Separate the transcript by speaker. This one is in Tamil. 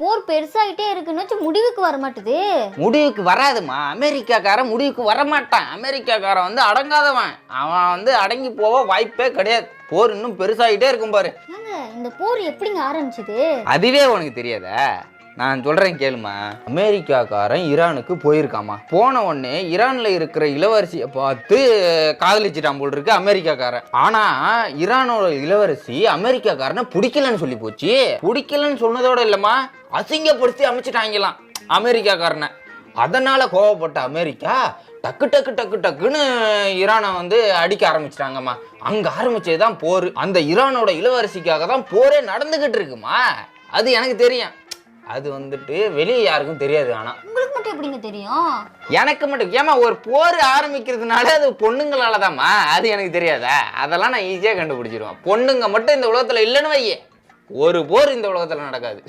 Speaker 1: போர் பெருசாயிட்டே இருக்குன்னு முடிவுக்கு வர மாட்டுது.
Speaker 2: முடிவுக்கு வராதுமா. அமெரிக்காக்காரன் முடிவுக்கு வரமாட்டான். அமெரிக்காக்காரன் வந்து அடங்காதவன். அவன் வந்து அடங்கி போக வாய்ப்பே கிடையாது. போர் இன்னும் பெருசாகிட்டே இருக்கும் பாரு.
Speaker 1: இந்த போர் எப்படிங்க ஆரம்பிச்சது?
Speaker 2: அதுவே உனக்கு தெரியாதா? நான் சொல்றேன் கேளுமா. அமெரிக்காக்காரன் ஈரானுக்கு போயிருக்காமா. போன உடனே ஈரான்ல இருக்கிற இளவரசியை பார்த்து காதலிச்சிட்டான் போல் இருக்கு அமெரிக்காக்காரன். ஆனா ஈரானோட இளவரசி அமெரிக்காக்காரனை பிடிக்கலன்னு சொல்லி போச்சு. பிடிக்கலன்னு சொன்னதோட இல்லம்மா, அசிங்கப்படுத்தி அமைச்சிட்டாங்களாம் அமெரிக்காக்காரனை. அதனால கோவப்பட்ட அமெரிக்கா டக்கு டக்கு டக்கு டக்குன்னு ஈரானை வந்து அடிக்க ஆரம்பிச்சிட்டாங்கம்மா. அங்க ஆரம்பிச்சதுதான் போர். அந்த ஈரானோட இளவரசிக்காக தான் போரே நடந்துகிட்டு இருக்குமா. அது எனக்கு தெரியும். அது வந்துட்டு வெளியே யாருக்கும் தெரியாது. ஆனா
Speaker 1: உங்களுக்கு மட்டும் எப்படிங்க தெரியும்?
Speaker 2: எனக்கு மட்டும். ஏமா ஒரு போர் ஆரம்பிக்கிறதுனால அது பொண்ணுங்களாலதாம்மா. அது எனக்கு தெரியாதா? அதெல்லாம் நான் ஈஸியா கண்டுபிடிச்சிருவேன். பொண்ணுங்க மட்டும் இந்த உலகத்துல இல்லைன்னு வையே, ஒரு போர் இந்த உலகத்துல நடக்காது.